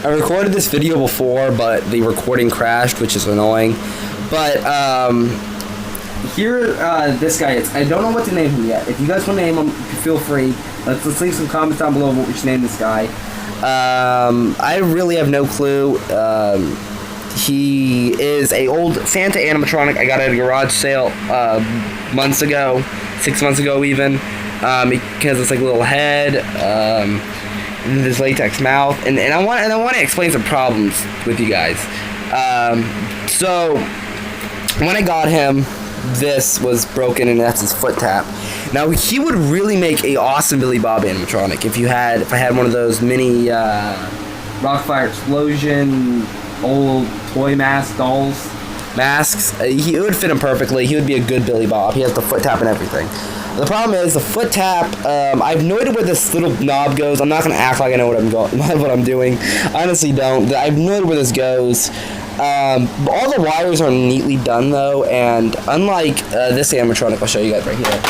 I recorded this video before, but the recording crashed, which is annoying. But here, this guy is. I don't know what to name him yet. If you guys want to name him, feel free. Let's leave some comments down below what we should name this guy. I really have no clue. He is a old Santa animatronic I got at a garage sale months ago, 6 months ago even. He has this like little head, this latex mouth, and I want to explain some problems with you guys. So when I got him, this was broken, and that's his foot tap. Now he would really make a awesome Billy Bob animatronic if I had one of those mini Rockfire Explosion old toy masks. It would fit him perfectly. He would be a good Billy Bob. He has the foot tap and everything. The problem is the foot tap. I have no idea where this little knob goes. I'm not gonna act like I know what I'm doing. I honestly don't. I have no idea where this goes. All the wires are neatly done though, and unlike this animatronic, I'll show you guys right here.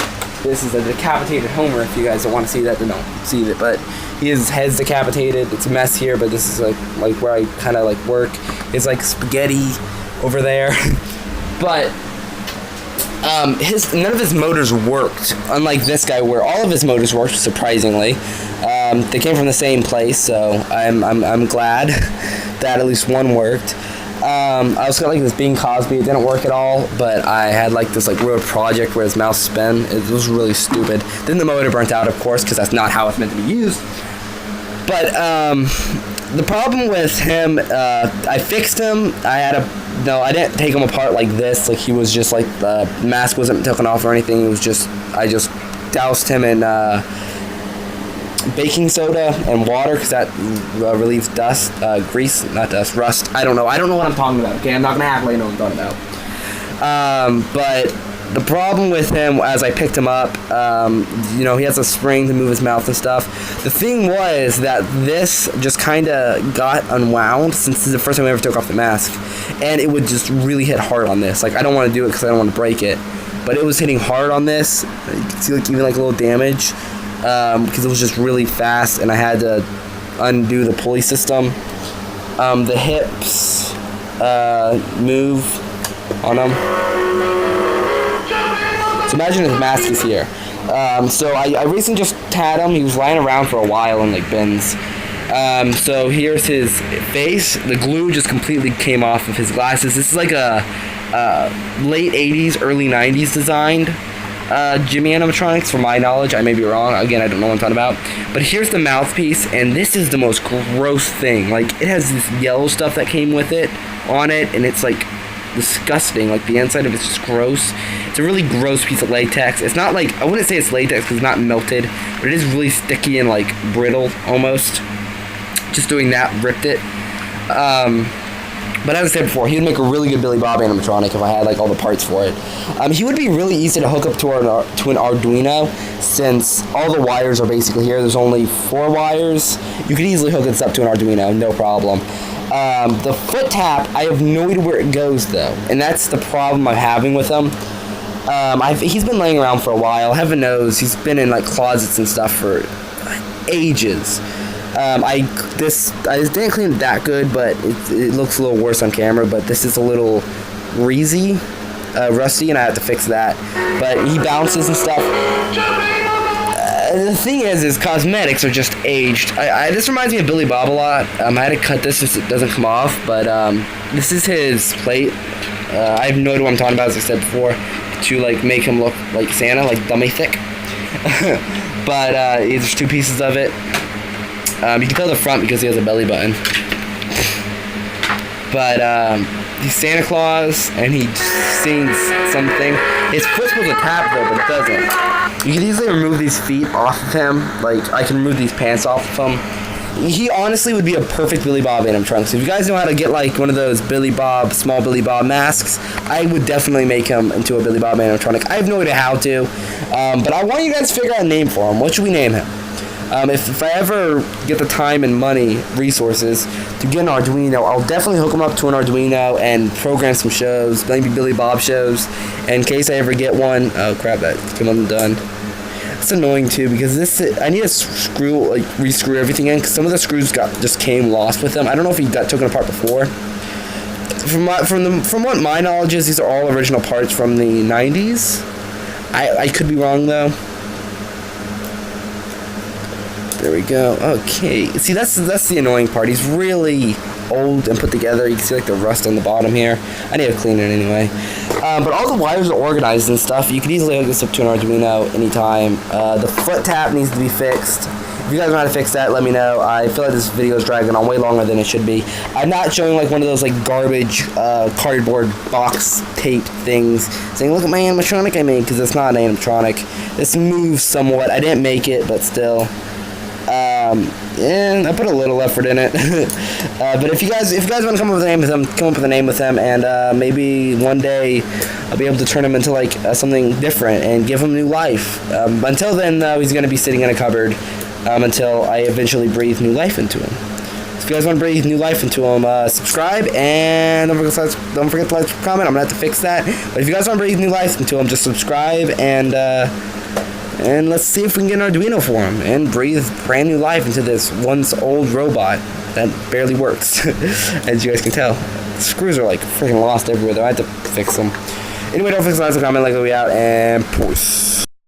This is a decapitated Homer. If you guys don't want to see that, then don't see it. But his head's decapitated. It's a mess here, but this is like where I kind of like work. It's like spaghetti over there. But none of his motors worked. Unlike this guy, where all of his motors worked, surprisingly. They came from the same place, so I'm glad that at least one worked. I also got like this Bing Cosby. It didn't work at all, but I had like this like weird project where his mouse spin. It was really stupid. Then the motor burnt out, of course, because that's not how it's meant to be used. But the problem with him, I fixed him. I didn't take him apart like this. Like he was just like the mask wasn't taken off or anything. It was just I just doused him in baking soda and water because that relieves dust, grease, not dust, rust. I don't know what I'm talking about. Okay, I'm not gonna act like I know what I'm talking about. But the problem with him, as I picked him up, he has a spring to move his mouth and stuff. The thing was that this just kind of got unwound since this is the first time I ever took off the mask, and it would just really hit hard on this. Like I don't want to do it because I don't want to break it, but it was hitting hard on this. You can see like even like a little damage. Because it was just really fast, and I had to undo the pulley system. The hips move on them. So imagine his mask is here. So I recently just had him. He was lying around for a while in like bins. So here's his face. The glue just completely came off of his glasses. This is like a late 80s, early 90s designed Jimmy animatronics, from my knowledge. I may be wrong. Again, I don't know what I'm talking about. But here's the mouthpiece, and this is the most gross thing. Like, it has this yellow stuff that came with it on it, and it's like disgusting. Like, the inside of it's just gross. It's a really gross piece of latex. It's not like, I wouldn't say it's latex because it's not melted, but it is really sticky and like brittle almost. Just doing that ripped it. But as I said before, he would make a really good Billy Bob animatronic if I had like all the parts for it. He would be really easy to hook up to an Arduino, since all the wires are basically here. There's only 4 wires. You could easily hook this up to an Arduino, no problem. The foot tap, I have no idea where it goes though, and that's the problem I'm having with him. He's been laying around for a while. Heaven knows he's been in like closets and stuff for ages. I didn't clean it that good, but it looks a little worse on camera. But this is a little rusty, and I have to fix that. But he bounces and stuff. The thing is his cosmetics are just aged. This reminds me of Billy Bob a lot. I had to cut this since it doesn't come off, but this is his plate. I have no idea what I'm talking about, as I said before, to like make him look like Santa, like dummy thick. But there's 2 pieces of it. You can tell the front because he has a belly button. But he's Santa Claus, and he sings something. His foot's supposed to tap though, but it doesn't. You can easily remove these feet off of him. Like, I can remove these pants off of him. He honestly would be a perfect Billy Bob animatronic. So if you guys know how to get like one of those small Billy Bob masks, I would definitely make him into a Billy Bob animatronic. I have no idea how to, but I want you guys to figure out a name for him. What should we name him? If I ever get the time and money, resources, to get an Arduino, I'll definitely hook him up to an Arduino and program some shows, maybe Billy Bob shows, in case I ever get one. Oh crap, that came undone. It's annoying too because I need to re-screw everything in because some of the screws just came lost with them. I don't know if he got taken apart before. From what my knowledge is, these are all original parts from the 90s. I could be wrong though. There we go. Okay. See, that's the annoying part. He's really old and put together. You can see like the rust on the bottom here. I need to clean it anyway. But all the wires are organized and stuff. You can easily hook this up to an Arduino anytime. The foot tap needs to be fixed. If you guys know how to fix that, let me know. I feel like this video is dragging on way longer than it should be. I'm not showing like one of those like garbage cardboard box tape things saying, look at my animatronic I made, because it's not an animatronic. This moves somewhat. I didn't make it, but still. And I put a little effort in it. But if you guys want to come up with a name with him, come up with a name with him, and maybe one day I'll be able to turn him into like something different and give him new life. Until then, though, he's going to be sitting in a cupboard until I eventually breathe new life into him. So if you guys want to breathe new life into him, subscribe, and don't forget to like, comment. I'm going to have to fix that. But if you guys want to breathe new life into him, just subscribe, and let's see if we can get an Arduino for him and breathe brand new life into this once old robot that barely works. As you guys can tell, the screws are like freaking lost everywhere though. I had to fix them. Anyway, don't forget to comment, like, we'll be out, and peace.